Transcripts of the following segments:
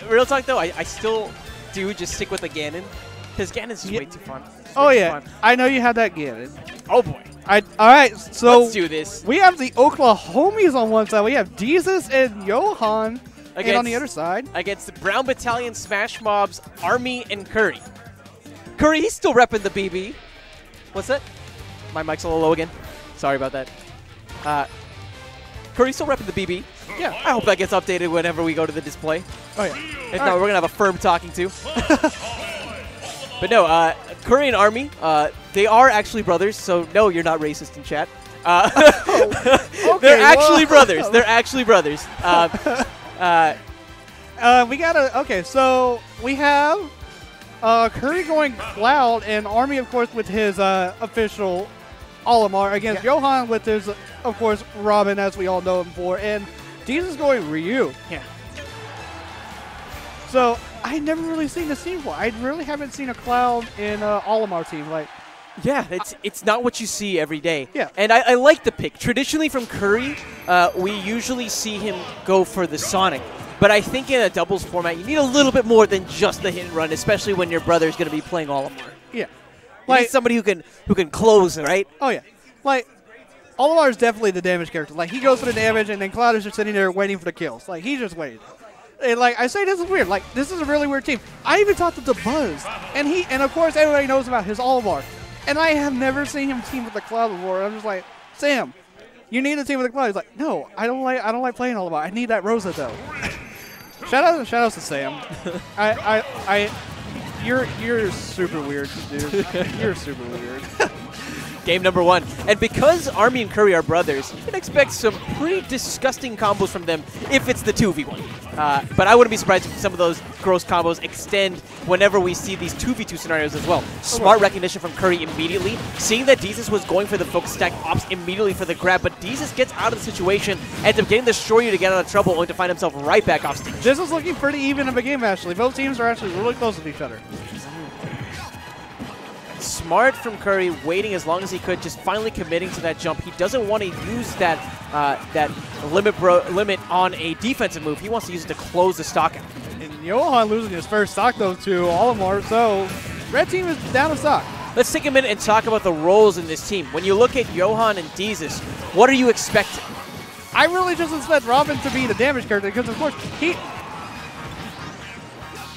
Real talk though, I still do just stick with the Ganon because Ganon's just way too fun. Oh yeah, I know you had that Ganon. Oh boy. All right, so let's do this. We have the Oklahomies on one side. We have Jesus and Johan and on the other side. Against the Brown Battalion Smash Mobs, Army, and Curry. Curry, he's still repping the BB. What's that? My mic's a little low again. Sorry about that. Curry's still repping the BB. Yeah, I hope that gets updated whenever we go to the display. Oh, yeah. If not, we're going to have a firm talking to. But no, Curry and Army, they are actually brothers, so no, you're not racist in chat. Okay, they're actually brothers. They're actually brothers. We got okay, so we have Curry going Cloud and Army, of course, with his official Olimar against Johan with his, of course, Robin, as we all know him for, and Jesus going Ryu. Yeah. So I never really seen this team before. I really haven't seen a Cloud in Olimar team. Like, yeah, it's not what you see every day. Yeah. And I like the pick. Traditionally from Curry, we usually see him go for the Sonic. But I think in a doubles format, you need a little bit more than just the hit and run, especially when your brother's going to be playing Olimar. Yeah. You need somebody who can close, right? Oh, yeah. Like, Olimar is definitely the damage character. Like, he goes for the damage, and then Cloud is just sitting there waiting for the kills. Like, he's just waiting. And, like, I say this is weird. Like, this is a really weird team. I even talked to Buzz, and of course, everybody knows about his Olimar. And I have never seen him team with the Cloud before. I'm just like, Sam, you need a team with the Cloud. He's like, no, I don't like playing Olimar. I need that Rosa, though. Shout out to Sam. You're super weird, dude. You're super weird. Game number 1. And because Army and Curry are brothers, you can expect some pretty disgusting combos from them if it's the 2v1. But I wouldn't be surprised if some of those gross combos extend whenever we see these 2v2 scenarios as well. Smart recognition from Curry immediately, seeing that Jesus was going for the focus stack, opts immediately for the grab, but Jesus gets out of the situation, ends up getting the Shoryu to get out of trouble, only to find himself right back off stage. This is looking pretty even of a game, actually. Both teams are actually really close with each other. Smart from Curry, waiting as long as he could, just finally committing to that jump. He doesn't want to use that limit on a defensive move. He wants to use it to close the stock out. And Johan losing his first stock, though, to Olimar, so red team is down a stock. Let's take a minute and talk about the roles in this team. When you look at Johan and Jesus, what are you expecting? I really just expect Robin to be the damage character because, of course, he...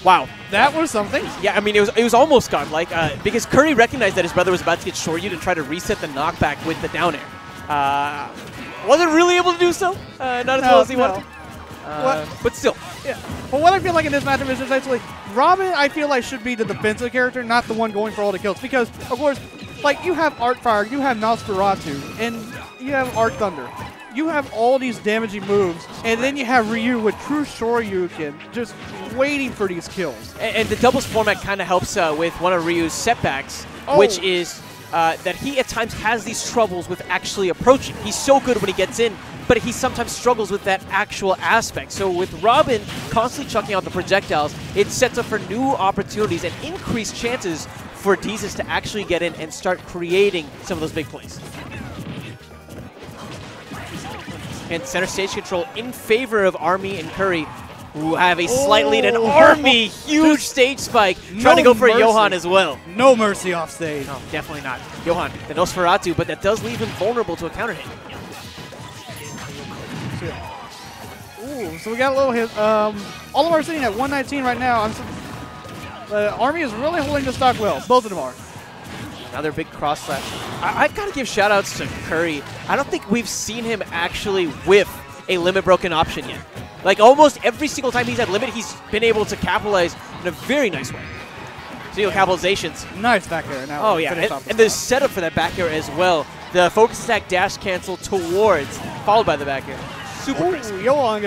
Wow, that was something. Yeah, I mean, it was almost godlike because Curry recognized that his brother was about to get Shoryu to try to reset the knockback with the down air. Wasn't really able to do so, not as well as he wanted. But still. Yeah. But what I feel like in this matchup is essentially Robin, I feel like, should be the defensive character, not the one going for all the kills. Because, of course, like, you have Art Fire, you have Nosferatu, and you have Art Thunder. You have all these damaging moves, and then you have Ryu with true Shoryuken just waiting for these kills. And the doubles format kind of helps with one of Ryu's setbacks, which is that he at times has these troubles with actually approaching. He's so good when he gets in, but he sometimes struggles with that actual aspect. So with Robin constantly chucking out the projectiles, it sets up for new opportunities and increased chances for Jesus to actually get in and start creating some of those big plays. And center stage control in favor of Army and Curry, who have a slight lead. And Army, huge stage spike, trying to go for Johan as well. No mercy off stage. No, definitely not. Johan, the Nosferatu, but that does leave him vulnerable to a counter hit. Ooh, so we got a little hit. Olimar sitting at 119 right now. Army is really holding the stock well. Both of them are. Another big cross slash. I've got to give shout-outs to Curry. I don't think we've seen him actually whiff a limit broken option yet. Like, almost every single time he's had limit, he's been able to capitalize in a very nice way. Single capitalizations. Nice back air. Now oh, yeah. And the setup for that back air as well. The focus attack dash cancel towards, followed by the back air. Super crisp. Johan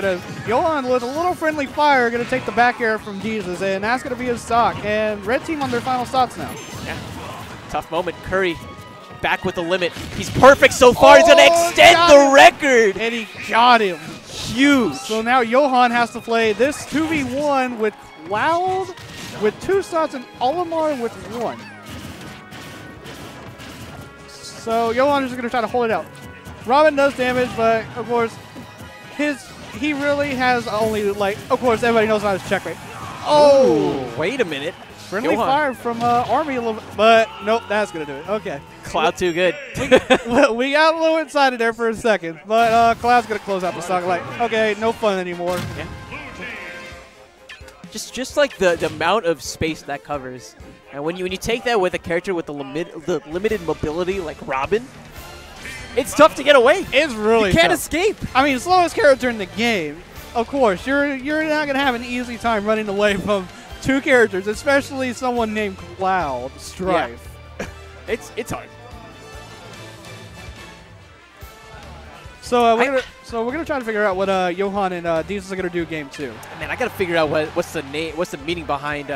with a little friendly fire going to take the back air from Jesus, and that's going to be his stock. And red team on their final stocks now. Yeah. Tough moment. Curry back with the limit. He's perfect so far. He's going to extend the record. And he got him. Huge. So now Johan has to play this 2v1 with Cloud with 2 stocks and Olimar with 1. So Johan is going to try to hold it out. Robin does damage, but of course his he really has only, like, of course, everybody knows about his checkmate. Oh! Ooh, wait a minute. Friendly fire from Army a little bit, but nope, that's going to do it. Okay. Cloud too good. We got a little excited there for a second, but Cloud's going to close out the stock like, okay, no fun anymore. Yeah. Just like the amount of space that covers. And when you take that with a character with the limited mobility like Robin, it's tough to get away. It's really You can't tough. escape. I mean, slowest character in the game. Of course, you're not going to have an easy time running away from two characters, especially someone named Cloud Strife. Yeah. It's hard. So we're gonna try to figure out what Johan and Deezus are gonna do game 2. Man, I gotta figure out what's the meaning behind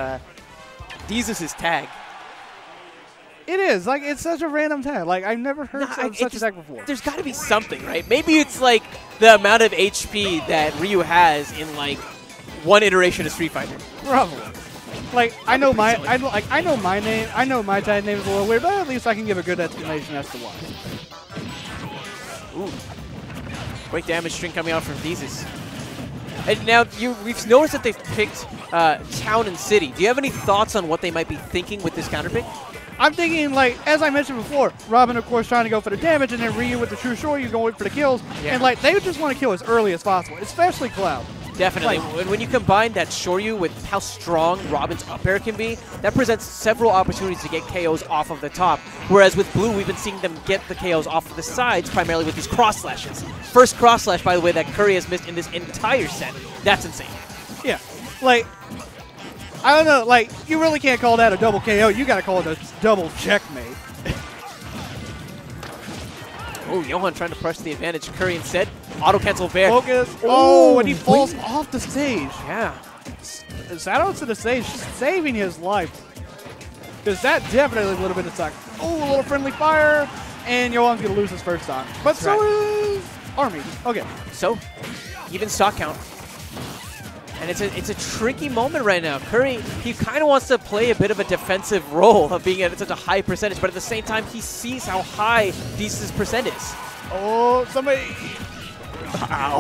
Deezus' tag. It is like it's such a random tag. Like I've never heard of such a tag before. There's got to be something, right? Maybe it's like the amount of HP that Ryu has in like one iteration of Street Fighter. Probably. Like I know my name. I know my tag name is a little weird, but at least I can give a good explanation as to why. Ooh. Great damage string coming out from Deezus. And now we've noticed that they've picked Town and City. Do you have any thoughts on what they might be thinking with this counter pick? I'm thinking, like, as I mentioned before, Robin, of course, trying to go for the damage, and then Ryu with the true shoryu going for the kills. Yeah. And, like, they would just want to kill as early as possible, especially Cloud. Definitely. When you combine that shoryu with how strong Robin's up air can be, that presents several opportunities to get KOs off of the top. Whereas with Blue, we've been seeing them get the KOs off of the sides, primarily with these cross slashes. First cross slash, by the way, that Curry has missed in this entire set. That's insane. Yeah. Like, I don't know. Like, you really can't call that a double KO. You got to call it a double checkmate. Oh, Johan trying to press the advantage. Curry instead. Auto cancel Bear. Focus. Oh, and he falls off the stage. Yeah. Shout out to the stage, saving his life. Because that definitely would have been a suck. Oh, a little friendly fire. And Johan's going to lose his first stock. But so is Army. Okay. So, even stock count. And it's a tricky moment right now. Curry, he kind of wants to play a bit of a defensive role of being at such a high percentage, but at the same time, he sees how high Deezus' percent is. Oh, somebody. Wow.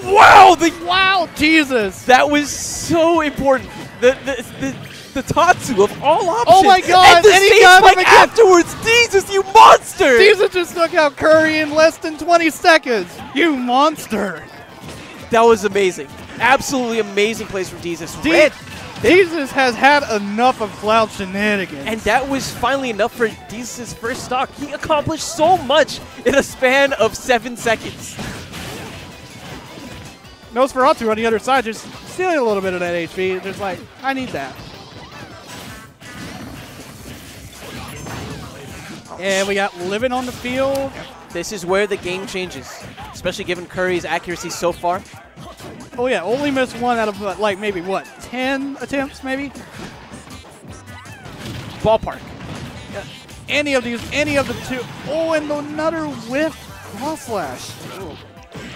Wow, wow, Jesus. That was so important. The Tatsu of all options. Oh my God! And the he stage got him spike again. afterwards. Deezus, you monster! Deezus just took out Curry in less than 20 seconds. You monster. That was amazing. Absolutely amazing plays from Deezus. Deezus has had enough of Cloud shenanigans. And that was finally enough for Deezus' first stock. He accomplished so much in a span of 7 seconds. Nosferatu on the other side just stealing a little bit of that HP. Just like, I need that. And we got Living on the field. This is where the game changes, especially given Curry's accuracy so far. Oh yeah, only missed one out of like maybe what, 10 attempts maybe? Ballpark. Any of the two. Oh, and another whiff cross slash.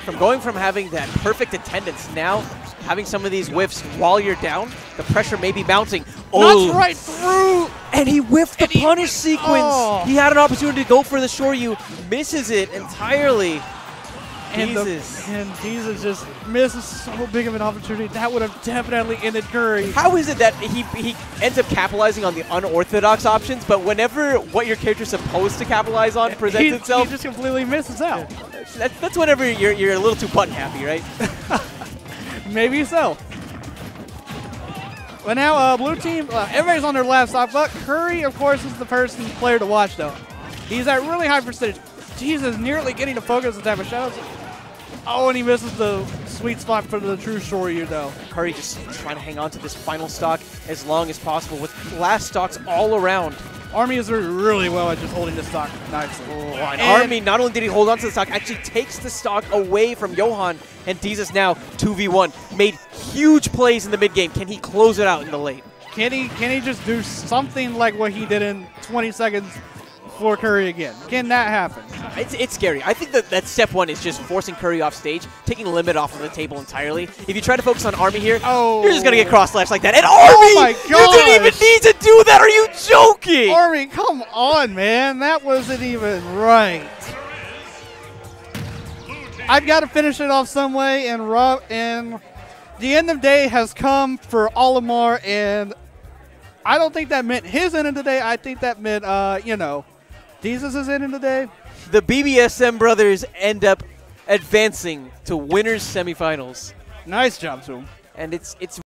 From going from having that perfect attendance, now having some of these whiffs while you're down, the pressure may be mounting. Oh, Knocks right through. And he whiffed the punish sequence. Oh. He had an opportunity to go for the shoryu, misses it entirely. And Deezus just misses so big of an opportunity. That would have definitely ended Curry. How is it that he ends up capitalizing on the unorthodox options, but whenever what your character's supposed to capitalize on presents itself, he just completely misses out. That's whenever you're a little too button happy, right? Maybe so. But now, blue team, everybody's on their last stock, but Curry, of course, is the player to watch, though. He's at really high percentage. Jesus, nearly getting the focus attack, but shout out to... Oh, and he misses the sweet spot for the true shoryu, though. Curry just trying to hang on to this final stock as long as possible with last stocks all around. Army is doing really well at just holding the stock nicely. And Army, not only did he hold on to the stock, actually takes the stock away from Johan, and Deezus now 2v1. Made huge plays in the mid game. Can he close it out in the late? Can he just do something like what he did in 20 seconds for Curry again? Can that happen? It's scary. I think that step one is just forcing Curry off stage, taking limit off of the table entirely. If you try to focus on Army here, you're just going to get cross-slashed like that. And Army! My you didn't even need to do that! Are you joking? Army, come on, man. That wasn't even right. I've got to finish it off some way, and the end of day has come for Olimar, and I don't think that meant his end of the day. I think that meant, Jesus' end of the day. The BBSM brothers end up advancing to winners semifinals. Nice job, Zoom. And it's